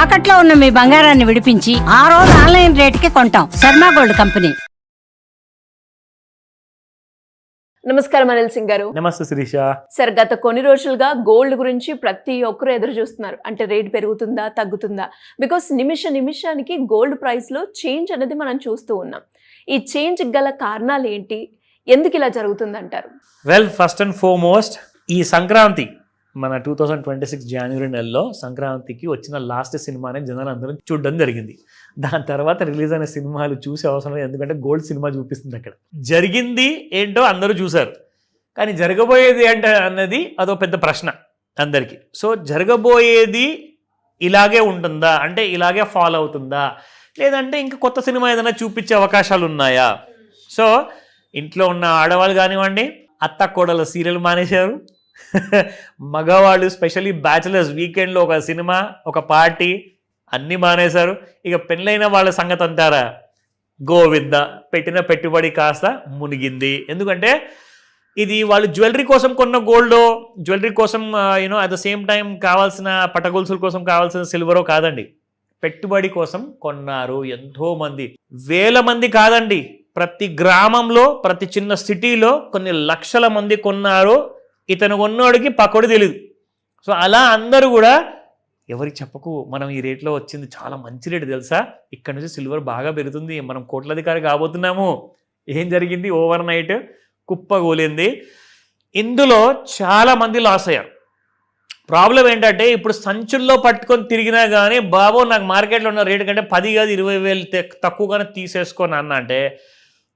తాకట్లో ఉన్న మీ బంగారాన్ని విడిపించి ఆ రోజు ఆన్లైన్ రేటుకి కొంటాం. Sharma gold company. నమస్కారం అనిల్ సింగ్ గారు. నమస్తే శిరీష. సార్, గత కొన్ని రోజులుగా గోల్డ్ గురించి ప్రతి ఒక్కరు ఎదురు చూస్తున్నారు. అంటే రేట్ పెరుగుతుందా తగ్గుతుందా? బికాస్ నిమిషానికి గోల్డ్ ప్రైస్ లో చేంజ్ అనేది మనం చూస్తూ ఉన్నాం. ఈ చేంజ్ గల కారణాలు ఏంటి? ఎందుకు ఇలా జరుగుతుందంటారు? వెల్, ఫస్ట్ అండ్ ఫార్మోస్ట్ ఈ సంక్రాంతి మన 2026 జనవరి నెలలో సంక్రాంతికి వచ్చిన లాస్ట్ సినిమానే జనాలు అందరం చూడడం జరిగింది. దాని తర్వాత రిలీజ్ అయిన సినిమాలు చూసే అవసరం లేదు, ఎందుకంటే గోల్డ్ సినిమా చూపిస్తుంది. అక్కడ జరిగింది ఏంటో అందరూ చూశారు, కానీ జరగబోయేది అంటే అన్నది అదో పెద్ద ప్రశ్న అందరికీ. సో జరగబోయేది ఇలాగే ఉంటుందా, అంటే ఇలాగే ఫాలో అవుతుందా, లేదంటే ఇంకా కొత్త సినిమా ఏదైనా చూపించే అవకాశాలు ఉన్నాయా? సో ఇంట్లో ఉన్న ఆడవాళ్ళు కానివ్వండి, అత్త కోడల సీరియల్ మానేశారు, మగవాళ్ళు స్పెషల్లీ బ్యాచిలర్స్ వీకెండ్లో ఒక సినిమా ఒక పార్టీ అన్నీ మానేశారు. ఇక పెళ్ళైన వాళ్ళ సంగతి అంటారా, గోవింద, పెట్టిన పెట్టుబడి కాస్త మునిగింది. ఎందుకంటే ఇది వాళ్ళు జ్యువెలరీ కోసం కొన్న గోల్డో, జ్యువెలరీ కోసం అట్ ద సేమ్ టైం కావాల్సిన పటగొలుసుల కోసం కావాల్సిన సిల్వరో కాదండి, పెట్టుబడి కోసం కొన్నారు. ఎంతోమంది, వేల మంది కాదండి, ప్రతి గ్రామంలో ప్రతి చిన్న సిటీలో కొన్ని లక్షల మంది కొన్నారు. ఇతను కొన్నోడికి పకోడి తెలియదు. సో అలా అందరూ కూడా ఎవరికి చెప్పకు, మనం ఈ రేట్లో వచ్చింది చాలా మంచి రేటు తెలుసా, ఇక్కడ నుంచి సిల్వర్ బాగా పెరుగుతుంది, మనం కోట్లధికారి కాబోతున్నాము. ఏం జరిగింది? ఓవర్ నైట్ కుప్పగూలింది. ఇందులో చాలామంది లాస్ అయ్యారు. ప్రాబ్లం ఏంటంటే ఇప్పుడు సంచుల్లో పట్టుకొని తిరిగినా కానీ బాబో నాకు మార్కెట్లో ఉన్న రేటు కంటే 10 కాదు 20,000 తక్కువగానే తీసేసుకోను అన్న అంటే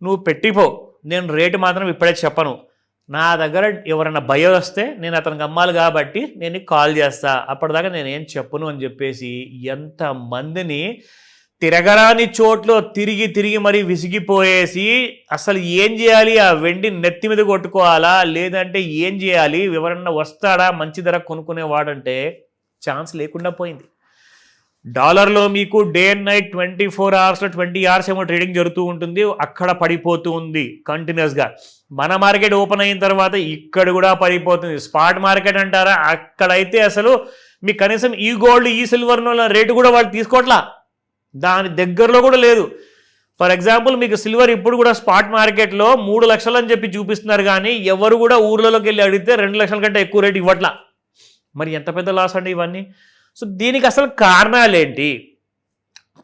నువ్వు పెట్టిపో, నేను రేటు మాత్రం ఇప్పుడే చెప్పను. నా దగ్గర ఎవరైనా భయం వస్తే నేను అతనికి అమ్మాలి కాబట్టి నేను కాల్ చేస్తా, అప్పటిదాకా నేనేం చెప్పను అని చెప్పేసి ఎంతమందిని తిరగరాని చోట్లో తిరిగి మరీ విసిగిపోయేసి అసలు ఏం చేయాలి, ఆ వెండి నెత్తి మీద కొట్టుకోవాలా లేదంటే ఏం చేయాలి, ఎవరన్నా వస్తాడా మంచి ధర కొనుక్కునేవాడంటే ఛాన్స్ లేకుండా పోయింది. డాలర్లో మీకు డే అండ్ నైట్ 24 అవర్స్లో 20 అవర్స్ ఏమో ట్రేడింగ్ జరుగుతూ ఉంటుంది, అక్కడ పడిపోతూ ఉంది కంటిన్యూస్గా. మన మార్కెట్ ఓపెన్ అయిన తర్వాత ఇక్కడ కూడా పడిపోతుంది. స్పాట్ మార్కెట్ అంటారా, అక్కడైతే అసలు మీకు కనీసం ఈ గోల్డ్ ఈ సిల్వర్లో రేటు కూడా వాళ్ళు తీసుకోవట్లా, దాని దగ్గరలో కూడా లేదు. ఫర్ ఎగ్జాంపుల్ మీకు సిల్వర్ ఇప్పుడు కూడా స్పాట్ మార్కెట్లో 3 లక్షలు అని చెప్పి చూపిస్తున్నారు, కానీ ఎవరు కూడా ఊర్లలోకి వెళ్ళి అడిగితే 2 లక్షల కంటే ఎక్కువ రేటు ఇవ్వట్లా. మరి ఎంత పెద్ద లాస్ అండి ఇవన్నీ. సో దీనికి అసలు కారణాలు ఏంటి?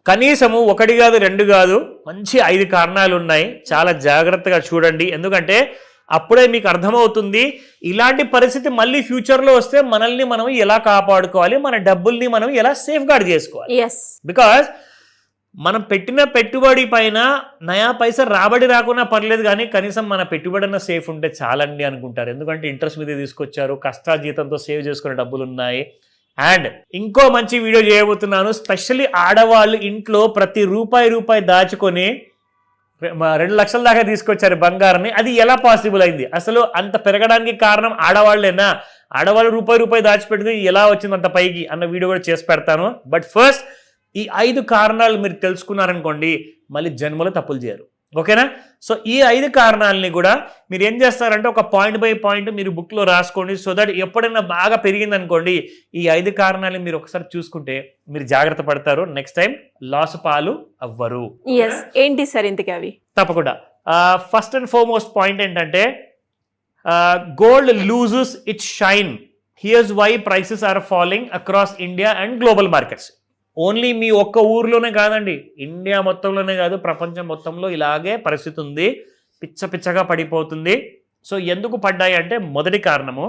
కనీసము 1 కాదు 2 కాదు, మంచి 5 కారణాలు ఉన్నాయి. చాలా జాగ్రత్తగా చూడండి, ఎందుకంటే అప్పుడే మీకు అర్థమవుతుంది ఇలాంటి పరిస్థితి మళ్ళీ ఫ్యూచర్లో వస్తే మనల్ని మనం ఎలా కాపాడుకోవాలి, మన డబ్బుల్ని మనం ఎలా సేఫ్ గార్డ్ చేసుకోవాలి. బికాజ్ మనం పెట్టిన పెట్టుబడి పైన నయా పైసా రాబడి రాకున్నా పర్లేదు, కానీ కనీసం మన పెట్టుబడి అన్న సేఫ్ ఉంటే చాలండి అనుకుంటారు. ఎందుకంటే ఇంట్రెస్ట్ మీద తీసుకొచ్చారు, కష్టాజీతంతో సేవ్ చేసుకునే డబ్బులు ఉన్నాయి. అండ్ ఇంకో మంచి వీడియో చేయబోతున్నాను, స్పెషల్లీ ఆడవాళ్ళు ఇంట్లో ప్రతి రూపాయి దాచుకొని 2 లక్షల దాకా తీసుకొచ్చారు బంగారాన్ని. అది ఎలా పాసిబుల్ అయింది? అసలు అంత పెరగడానికి కారణం ఆడవాళ్ళేనా? ఆడవాళ్ళు రూపాయి దాచిపెట్టుకుని ఎలా వచ్చింది అంత పైకి అన్న వీడియో కూడా చేసి పెడతాను. బట్ ఫస్ట్ ఈ 5 కారణాలు మీరు తెలుసుకున్నారనుకోండి, మళ్ళీ జన్మలో తప్పులు చేయరు. ఓకేనా? సో ఈ 5 కారణాలని కూడా మీరు ఏం చేస్తారంటే ఒక పాయింట్ బై పాయింట్ మీరు బుక్లో రాసుకోండి. సో దట్ ఎప్పుడైనా బాగా పెరిగిందనుకోండి, ఈ 5 కారణాలు మీరు ఒకసారి చూసుకుంటే మీరు జాగ్రత్త పడతారు, నెక్స్ట్ టైం లాస్ పాలు అవ్వరు. ఏంటి సార్ ఇంతకీ అవి? తప్పకుండా. ఫస్ట్ అండ్ ఫార్మోస్ట్ పాయింట్ ఏంటంటే gold loses its shine. Here's why prices are falling across India and global markets. Only మీ ఒక్క ఊర్లోనే కాదండి, ఇండియా మొత్తంలోనే కాదు, ప్రపంచం మొత్తంలో ఇలాగే పరిస్థితి ఉంది, పిచ్చగా పడిపోతుంది. సో ఎందుకు పడ్డాయి అంటే మొదటి కారణము,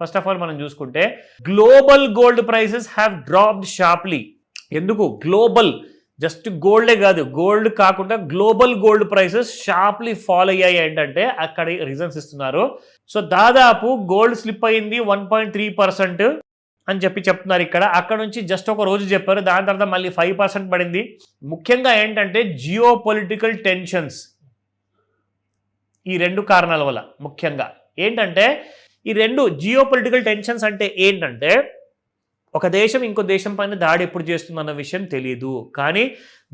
ఫస్ట్ ఆఫ్ ఆల్ మనం చూసుకుంటే global gold prices have dropped sharply. ఎందుకు? గ్లోబల్, జస్ట్ గోల్డే కాదు, గోల్డ్ కాకుండా global gold prices sharply fall అయ్యాయి. ఏంటంటే అక్కడ రీజన్స్ ఇస్తున్నారు. సో దాదాపు గోల్డ్ స్లిప్ అయింది 1.3% అని చెప్తున్నారు ఇక్కడ. అక్కడ నుంచి జస్ట్ ఒక రోజు చెప్పారు, దాని తర్వాత మళ్ళీ 5% పడింది. ముఖ్యంగా ఏంటంటే జియో పొలిటికల్ టెన్షన్స్, ఈ 2 కారణాల వల్ల. ముఖ్యంగా ఏంటంటే ఈ 2 జియో పొలిటికల్ టెన్షన్స్ అంటే ఏంటంటే ఒక దేశం ఇంకో దేశం పైన దాడి ఎప్పుడు చేస్తుందన్న విషయం తెలియదు, కానీ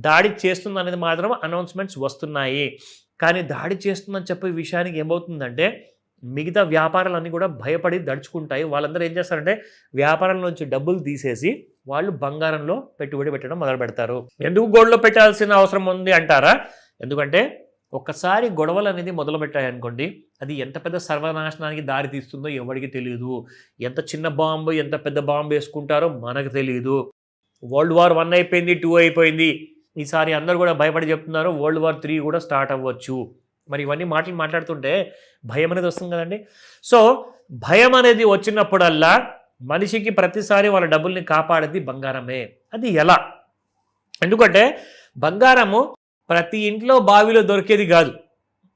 దాడి చేస్తుంది అనేది మాత్రం అనౌన్స్మెంట్స్ వస్తున్నాయి. కానీ దాడి చేస్తుందని చెప్పే విషయానికి ఏమవుతుందంటే మిగతా వ్యాపారాలన్నీ కూడా భయపడి దడుచుకుంటాయి. వాళ్ళందరూ ఏం చేస్తారంటే వ్యాపారాల నుంచి డబ్బులు తీసేసి వాళ్ళు బంగారంలో పెట్టుబడి పెట్టడం మొదలు పెడతారు. ఎందుకు గోల్డ్లో పెట్టాల్సిన అవసరం ఉంది అంటారా? ఎందుకంటే ఒక్కసారి గొడవలు అనేది మొదలు పెట్టాయనుకోండి, అది ఎంత పెద్ద సర్వనాశనానికి దారి తీస్తుందో ఎవరికి తెలియదు. ఎంత చిన్న బాంబు ఎంత పెద్ద బాంబు వేసుకుంటారో మనకు తెలియదు. వరల్డ్ వార్ 1 అయిపోయింది, 2 అయిపోయింది, ఈసారి అందరూ కూడా భయపడి చెప్తున్నారు వరల్డ్ వార్ 3 కూడా స్టార్ట్ అవ్వచ్చు. మరి ఇవన్నీ మాట్లాడుతుంటే భయం అనేది వస్తుంది కదండి. సో భయం అనేది వచ్చినప్పుడల్లా మనిషికి ప్రతిసారి వాళ్ళ డబ్బుల్ని కాపాడేది బంగారమే. అది ఎలా? ఎందుకంటే బంగారము ప్రతి ఇంట్లో బావిలో దొరికేది కాదు.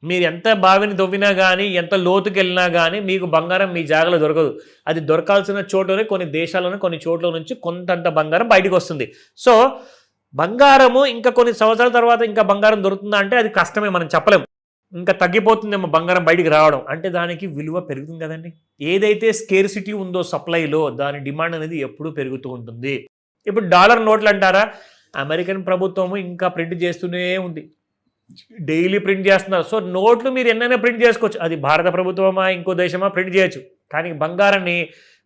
మీరు ఎంత బావిని తవ్వినా కానీ, ఎంత లోతుకి వెళ్ళినా కానీ మీకు బంగారం మీ జాగాలో దొరకదు. అది దొరకాల్సిన చోటునే కొన్ని దేశాల్లోనే కొన్ని చోట్ల నుంచి కొంతంత బంగారం బయటకు వస్తుంది. సో బంగారము ఇంకా కొన్ని సంవత్సరాల తర్వాత ఇంకా బంగారం దొరుకుతుందా అంటే అది కష్టమే, మనం చెప్పలేము. ఇంకా తగ్గిపోతుందేమో బంగారం బయటికి రావడం అంటే దానికి విలువ పెరుగుతుంది కదండి. ఏదైతే స్కేర్సిటీ ఉందో సప్లైలో దాని డిమాండ్ అనేది ఎప్పుడూ పెరుగుతూ ఉంటుంది. ఇప్పుడు డాలర్ నోట్లు అంటారా, అమెరికన్ ప్రభుత్వము ఇంకా ప్రింట్ చేస్తూనే ఉంది, డైలీ ప్రింట్ చేస్తున్నారు. సో నోట్లు మీరు ఎన్నైనా ప్రింట్ చేసుకోవచ్చు, అది భారత ప్రభుత్వమా ఇంకో దేశమా ప్రింట్ చేయొచ్చు. కానీ బంగారాన్ని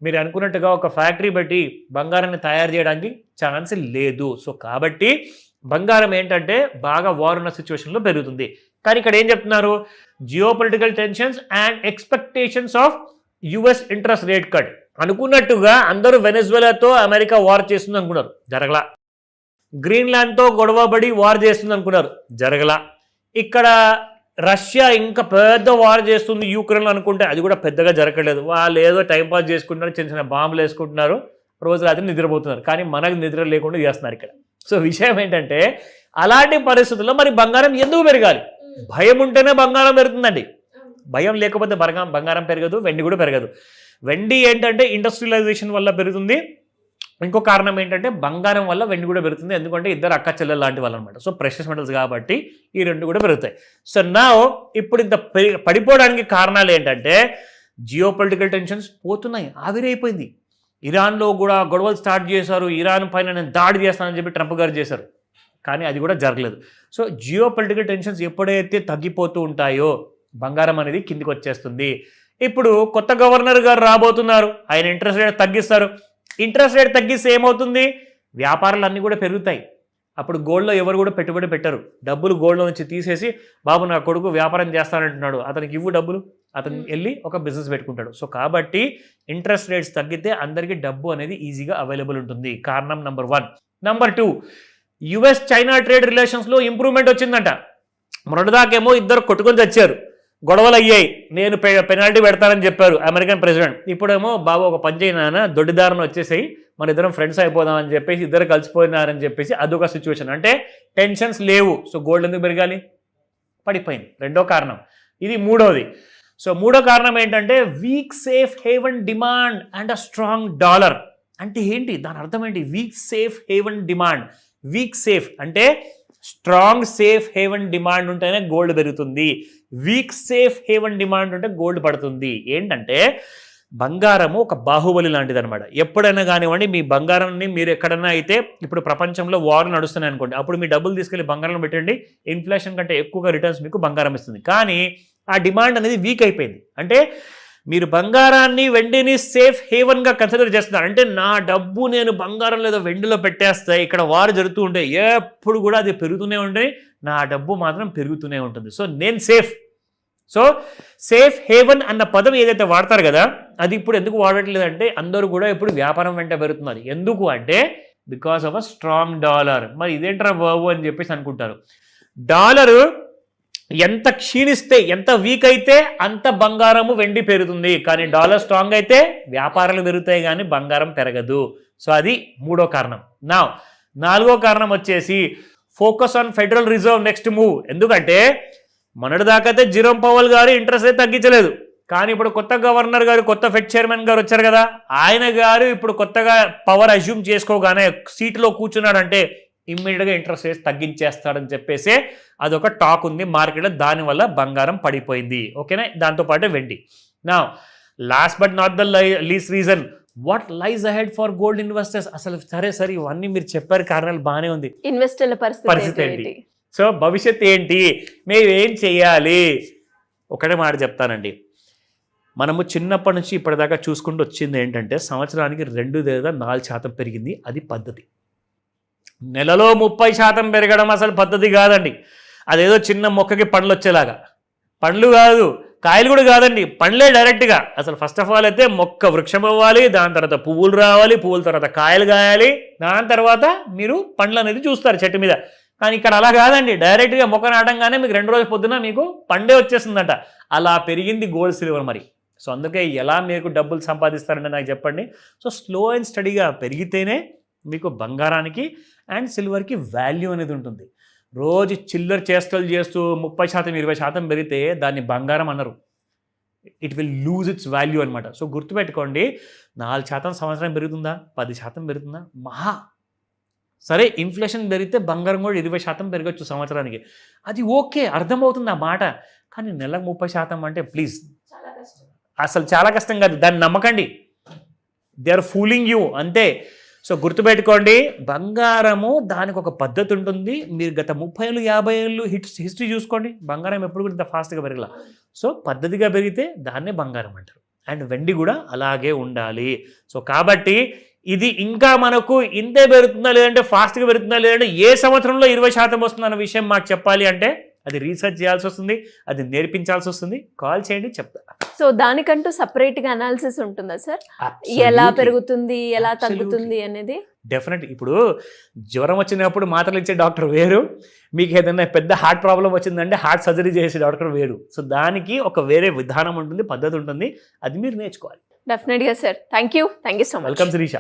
మీరు అనుకున్నట్టుగా ఒక ఫ్యాక్టరీ బట్టి బంగారాన్ని తయారు చేయడానికి ఛాన్స్ లేదు. సో కాబట్టి బంగారం ఏంటంటే బాగా వార్ ఉన్న సిచ్యువేషన్లో పెరుగుతుంది. కానీ ఇక్కడ ఏం చెప్తున్నారు, geo political tensions and expectations of US interest rate cut. అనుకున్నట్టుగా అందరూ వెనెజువెలాతో అమెరికా వార్ చేస్తుంది అనుకున్నారు, జరగలా. గ్రీన్లాండ్తో గొడవబడి వార్ చేస్తుంది అనుకున్నారు, జరగలా. ఇక్కడ రష్యా ఇంకా పెద్ద వార్ చేస్తుంది యూక్రెయిన్ అనుకుంటే అది కూడా పెద్దగా జరగలేదు. వాళ్ళు ఏదో టైంపాస్ చేసుకుంటున్నారు, చిన్న చిన్న బాంబులు వేసుకుంటున్నారు, రోజు రాత్రి నిద్రపోతున్నారు. కానీ మనకు నిద్ర లేకుండా చేస్తున్నారు ఇక్కడ. సో విషయం ఏంటంటే అలాంటి పరిస్థితుల్లో మరి బంగారం ఎందుకు పెరగాలి? భయం ఉంటేనే బంగారం పెరుగుతుందండి. భయం లేకపోతే బంగారం పెరగదు, వెండి కూడా పెరగదు. వెండి ఏంటంటే ఇండస్ట్రియలైజేషన్ వల్ల పెరుగుతుంది. ఇంకో కారణం ఏంటంటే బంగారం వల్ల వెండి కూడా పెరుగుతుంది. ఎందుకంటే ఇద్దరు అక్క చెల్లెలు లాంటి వాళ్ళు అనమాట. సో ప్రెషస్ మెటల్స్ కాబట్టి ఈ రెండు కూడా పెరుగుతాయి. సో నా ఇప్పుడు ఇంత పడిపోవడానికి కారణాలు ఏంటంటే జియో పొలిటికల్ టెన్షన్స్ పోతున్నాయి, ఆవిరైపోయింది. ఇరాన్లో కూడా గొడవలు స్టార్ట్ చేశారు, ఇరాన్ పైన నేను దాడి చేస్తానని చెప్పి ట్రంప్ గారు చేశారు, కానీ అది కూడా జరగలేదు. సో జియో పొలిటికల్ టెన్షన్స్ ఎప్పుడైతే తగ్గిపోతూ ఉంటాయో బంగారం అనేది కిందికి వచ్చేస్తుంది. ఇప్పుడు కొత్త గవర్నర్ గారు రాబోతున్నారు, ఆయన ఇంట్రెస్ట్ రేట్ తగ్గిస్తారు. ఇంట్రెస్ట్ రేట్ తగ్గిస్తే ఏమవుతుంది, వ్యాపారాలు అన్నీ కూడా పెరుగుతాయి. అప్పుడు గోల్డ్లో ఎవరు కూడా పెట్టుబడి పెట్టరు. డబ్బులు గోల్డ్లో నుంచి తీసేసి బాబు నా కొడుకు వ్యాపారం చేస్తానంటున్నాడు, అతనికి ఇవ్వు డబ్బులు, అతను వెళ్ళి ఒక బిజినెస్ పెట్టుకుంటాడు. సో కాబట్టి ఇంట్రెస్ట్ రేట్స్ తగ్గితే అందరికీ డబ్బు అనేది ఈజీగా అవైలబుల్ ఉంటుంది. కారణం number 1. Number 2, US China trade రిలేషన్స్లో ఇంప్రూవ్మెంట్ వచ్చిందంట. మొన్నటిదాకేమో ఇద్దరు కొట్టుకొని తెచ్చారు, గొడవలు అయ్యాయి, నేను పెనాల్టీ పెడతానని చెప్పారు అమెరికన్ ప్రెసిడెంట్. ఇప్పుడేమో బాబు ఒక పని చేయనా, దొడ్డిదారుని వచ్చేసాయి, మన ఇద్దరం ఫ్రెండ్స్ అయిపోదామని చెప్పేసి ఇద్దరు కలిసిపోయినారని చెప్పేసి అదొక సిచ్యువేషన్. అంటే టెన్షన్స్ లేవు. సో గోల్డ్ ఎందుకు పెరగాలి? పడిపోయింది. రెండో కారణం. ఇది మూడోది. సో మూడో కారణం ఏంటంటే weak safe haven demand and a strong dollar. అంటే ఏంటి దాని అర్థం ఏంటి? Weak safe haven demand. Weak safe అంటే స్ట్రాంగ్ సేఫ్ హేవన్ డిమాండ్ ఉంటేనే గోల్డ్ పెరుగుతుంది. వీక్ సేఫ్ హేవన్ డిమాండ్ ఉంటే గోల్డ్ పడుతుంది. ఏంటంటే బంగారము ఒక బాహుబలి లాంటిది అనమాట. ఎప్పుడైనా కానివ్వండి మీ బంగారాన్ని మీరు ఎక్కడైనా అయితే ఇప్పుడు ప్రపంచంలో వార్ నడుస్తున్నాయి అనుకోండి, అప్పుడు మీ డబ్బులు తీసుకెళ్ళి బంగారంలో పెట్టండి, ఇన్ఫ్లేషన్ కంటే ఎక్కువగా రిటర్న్స్ మీకు బంగారం ఇస్తుంది. కానీ ఆ డిమాండ్ అనేది వీక్ అయిపోయింది. అంటే మీరు బంగారాన్ని వెండిని సేఫ్ హేవన్గా కన్సిడర్ చేస్తున్నారు. అంటే నా డబ్బు నేను బంగారం లేదా వెండిలో పెట్టేస్తే ఇక్కడ వారు జరుగుతూ ఉంటాయి, ఎప్పుడు కూడా అది పెరుగుతూనే ఉంటాయి, నా డబ్బు మాత్రం పెరుగుతూనే ఉంటుంది. సో నేను సేఫ్. సో సేఫ్ హేవన్ అన్న పదం ఏదైతే వాడతారు కదా, అది ఇప్పుడు ఎందుకు వాడట్లేదంటే అందరూ కూడా ఇప్పుడు వ్యాపారం వెంట పెరుగుతున్నారు. ఎందుకు అంటే because of a strong dollar. మరి ఇదేంట్రా బాబు అని చెప్పేసి అనుకుంటారు. డాలరు ఎంత క్షీణిస్తే, ఎంత వీక్ అయితే అంత బంగారము వెండి పెరుగుతుంది. కానీ డాలర్ స్ట్రాంగ్ అయితే వ్యాపారాలు పెరుగుతాయి కానీ బంగారం పెరగదు. సో అది మూడో కారణం. నా నాలుగో కారణం వచ్చేసి focus on federal reserve next move. ఎందుకంటే మొన్నటిదాకైతే జెరోమ్ పవెల్ గారు ఇంట్రెస్ట్ రేట్ తగ్గించలేదు, కానీ ఇప్పుడు కొత్త గవర్నర్ గారు, కొత్త ఫెడ్ చైర్మన్ గారు వచ్చారు కదా, ఆయన గారు ఇప్పుడు కొత్తగా పవర్ అజ్యూమ్ చేసుకోగానే సీట్లో కూర్చున్నాడంటే ఇమ్మీడియట్గా ఇంట్రెస్ట్ రేట్స్ తగ్గించేస్తాడని చెప్పేసి అదొక టాక్ ఉంది మార్కెట్లో. దానివల్ల బంగారం పడిపోయింది. ఓకేనా? దాంతోపాటు వెండి. నా last but not the least reason, what లైజ్ ahead for gold investors. అసలు సరే ఇవన్నీ మీరు చెప్పారు, కారణాలు బాగానే ఉంది. ఇన్వెస్టర్ల పరిస్థితి ఏంటి? సో భవిష్యత్తు ఏంటి, మేము ఏం చెయ్యాలి? ఒకటే మాట చెప్తానండి, మనము చిన్నప్పటి నుంచి ఇప్పటిదాకా చూసుకుంటూ వచ్చింది ఏంటంటే సంవత్సరానికి 2 లేదా 4% పెరిగింది. అది పద్ధతి. నెలలో 30% పెరగడం అసలు పద్ధతి కాదండి. అదేదో చిన్న మొక్కకి పండ్లు వచ్చేలాగా. పండ్లు కాదు, కాయలు కూడా కాదండి, పండ్లే డైరెక్ట్గా. అసలు ఫస్ట్ ఆఫ్ ఆల్ అయితే మొక్క వృక్షం అవ్వాలి, దాని తర్వాత పువ్వులు రావాలి, పువ్వుల తర్వాత కాయలు కాయాలి, దాని తర్వాత మీరు పండ్లు అనేది చూస్తారు చెట్టు మీద. కానీ ఇక్కడ అలా కాదండి, డైరెక్ట్గా మొక్క నాటంగానే మీకు 2 రోజుల పొద్దున మీకు పండే వచ్చేస్తుందట. అలా పెరిగింది గోల్డ్ సిల్వర్ మరి. సో అందుకే ఎలా మీకు డబ్బులు సంపాదిస్తారంటే నాకు చెప్పండి. సో స్లో అండ్ స్టడీగా పెరిగితేనే మీకు బంగారానికి అండ్ సిల్వర్కి వాల్యూ అనేది ఉంటుంది. రోజు చిల్లర చేష్టలు చేస్తూ 30% 20% పెరిగితే దాన్ని బంగారం అనరు. It will lose it's value అనమాట. సో గుర్తుపెట్టుకోండి, 4% సంవత్సరం పెరుగుతుందా, 10% పెరుగుతుందా, మహా సరే ఇన్ఫ్లేషన్ పెరిగితే బంగారం కూడా 20% పెరగచ్చు సంవత్సరానికి. అది ఓకే, అర్థమవుతుంది ఆ మాట. కానీ నెలకు 30% అంటే ప్లీజ్, అసలు చాలా కష్టం కాదు, దాన్ని నమ్మకండి. దే ఆర్ ఫూలింగ్ యూ అంతే. సో గుర్తుపెట్టుకోండి, బంగారము దానికి ఒక పద్ధతి ఉంటుంది. మీరు గత 30 ఏళ్ళు 50 ఏళ్ళు హిస్టరీ చూసుకోండి, బంగారం ఎప్పుడు కూడా ఇంత ఫాస్ట్గా పెరగల. సో పద్ధతిగా పెరిగితే దాన్నే బంగారం అంటారు. అండ్ వెండి కూడా అలాగే ఉండాలి. సో కాబట్టి ఇది ఇంకా మనకు ఇంతే పెరుగుతుందా లేదంటే ఫాస్ట్గా పెరుగుతుందా లేదంటే ఏ సంవత్సరంలో 20% వస్తుందన్న విషయం మాకు చెప్పాలి అంటే అది రీసెర్చ్ చేయాల్సి వస్తుంది, అది నేర్పించాల్సి వస్తుంది. కాల్ చేయండి, చెప్తా. సో దానికంటూ సపరేట్గా అనాలిసిస్ ఉంటుందా సార్? ఎలా పెరుగుతుంది, ఎలా తగ్గుతుంది అనేది? డెఫినెట్. ఇప్పుడు జ్వరం వచ్చినప్పుడు మాత్రలు ఇచ్చే డాక్టర్ వేరు, మీకు ఏదైనా పెద్ద హార్ట్ ప్రాబ్లం వచ్చిందంటే హార్ట్ సర్జరీ చేసే డాక్టర్ వేరు. సో దానికి ఒక వేరే విధానం ఉంటుంది, పద్ధతి ఉంటుంది, అది మీరు నేర్చుకోవాలి. డెఫినెట్గా sir. Thank you so much. Welcome Sirisha.